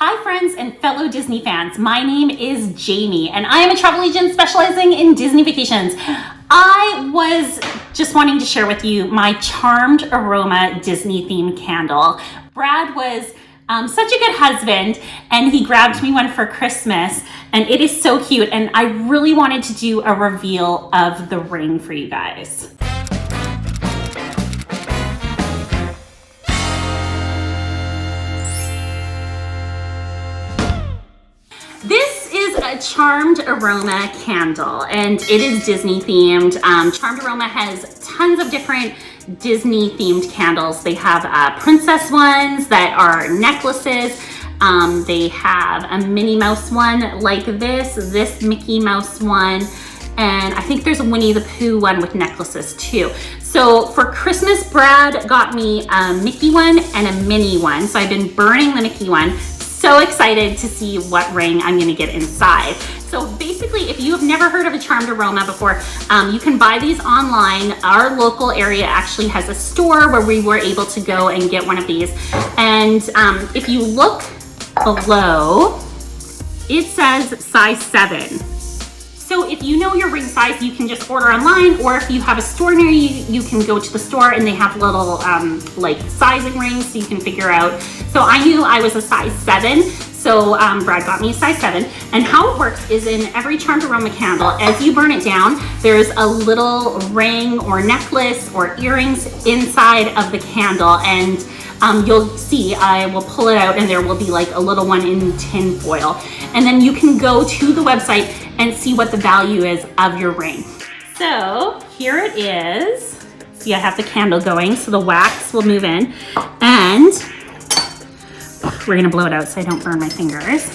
Hi friends and fellow Disney fans, my name is Jamie and I am a travel agent specializing in Disney vacations. I was just wanting to share with you my Charmed Aroma Disney themed candle. Brad was such a good husband and he grabbed me one for Christmas and it is so cute, and I really wanted to do a reveal of the ring for you guys. This is a Charmed Aroma candle and it is Disney themed. Charmed Aroma has tons of different Disney themed candles. They have princess ones that are necklaces. They have a Minnie Mouse one like this Mickey Mouse one, and I think there's a Winnie the Pooh one with necklaces too. So for Christmas, Brad got me a Mickey one and a Minnie one. So I've been burning the Mickey one. So excited to see what ring I'm gonna get inside. So basically, if you have never heard of a Charmed Aroma before, you can buy these online. Our local area actually has a store where we were able to go and get one of these. And if you look below, it says size 7. So if you know your ring size, you can just order online, or if you have a store near you, you can go to the store and they have little like sizing rings so you can figure out. So I knew I was a size 7, so Brad got me a size 7. And how it works is in every Charmed Aroma candle, as you burn it down, there's a little ring or necklace or earrings inside of the candle, and you'll see, I will pull it out and there will be like a little one in tin foil. And then you can go to the website and see what the value is of your ring. So here it is. See, I have the candle going, so the wax will move in, and we're gonna blow it out so I don't burn my fingers.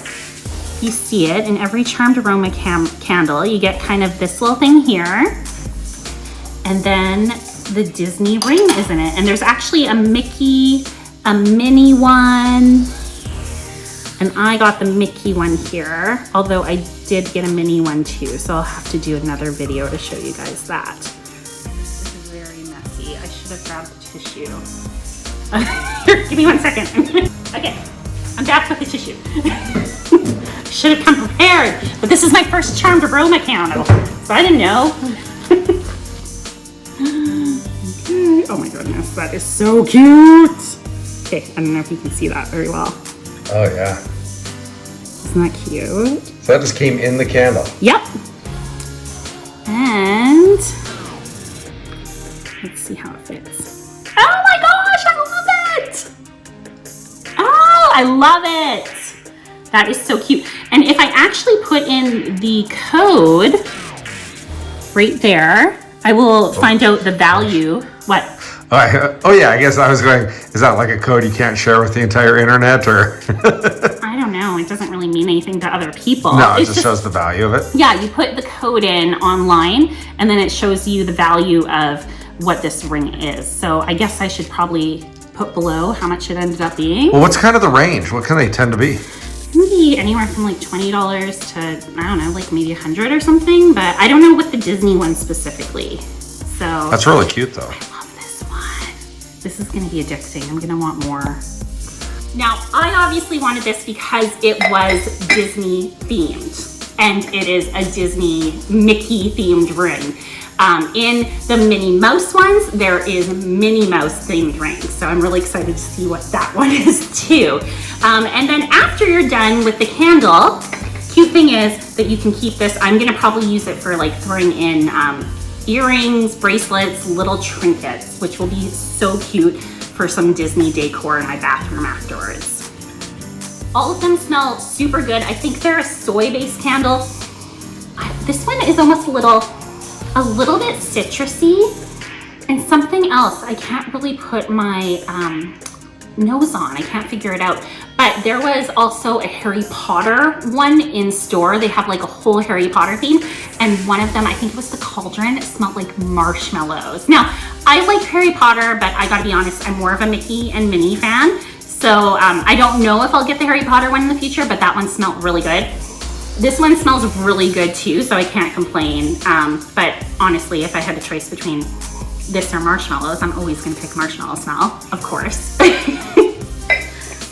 You see it in every Charmed Aroma candle. You get kind of this little thing here, and then the Disney ring is in it. And there's actually a Mickey, a Minnie one, and I got the Mickey one here, although I did get a Minnie one too, so I'll have to do another video to show you guys that. This is very messy. I should have grabbed the tissue. Here, give me 1 second. Okay, I'm back with the tissue. Should have come prepared, but this is my first Charmed Aroma candle, so I didn't know. Okay. Oh my goodness, that is so cute. Okay, I don't know if you can see that very well. Oh yeah. Isn't that cute? So that just came in the candle. Yep. And let's see how it fits. Oh my gosh, I love it. Oh, I love it. That is so cute. And if I actually put in the code right there, I will find out the value. What? Oh yeah, I guess I was going, is that like a code you can't share with the entire internet, or? I don't know, it doesn't really mean anything to other people. No, it just shows the value of it. Yeah, you put the code in online and then it shows you the value of what this ring is. So I guess I should probably put below how much it ended up being. Well, what's kind of the range? What can they tend to be? Maybe anywhere from like $20 to, I don't know, like maybe 100 or something, but I don't know what the Disney one specifically. So that's really cute though. This is gonna be addicting. I'm gonna want more. Now, I obviously wanted this because it was Disney themed, and it is a Disney Mickey themed ring. In the Minnie Mouse ones, there is Minnie Mouse themed rings. So I'm really excited to see what that one is too. And then after you're done with the candle, cute thing is that you can keep this. I'm gonna probably use it for like throwing in earrings, bracelets, little trinkets, which will be so cute for some Disney decor in my bathroom afterwards. All of them smell super good. I think they're a soy-based candle. This one is almost a little bit citrusy, and something else. I can't really put my nose on. I can't figure it out. But there was also a Harry Potter one in store. They have like a whole Harry Potter theme. And one of them, I think it was the cauldron, it smelled like marshmallows. Now, I like Harry Potter, but I gotta be honest, I'm more of a Mickey and Minnie fan. So I don't know if I'll get the Harry Potter one in the future, but that one smelled really good. This one smells really good too, so I can't complain. But honestly, if I had a choice between this or marshmallows, I'm always gonna pick marshmallow smell, of course.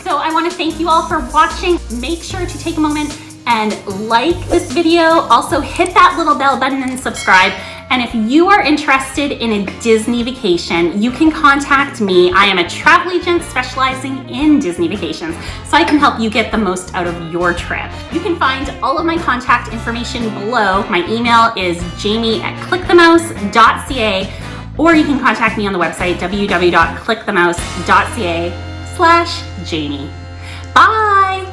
So I want to thank you all for watching. Make sure to take a moment and like this video. Also hit that little bell button and subscribe. And if you are interested in a Disney vacation, you can contact me. I am a travel agent specializing in Disney vacations, so I can help you get the most out of your trip. You can find all of my contact information below. My email is jamie@clickthemouse.ca, or you can contact me on the website www.clickthemouse.ca/Jamie. Bye!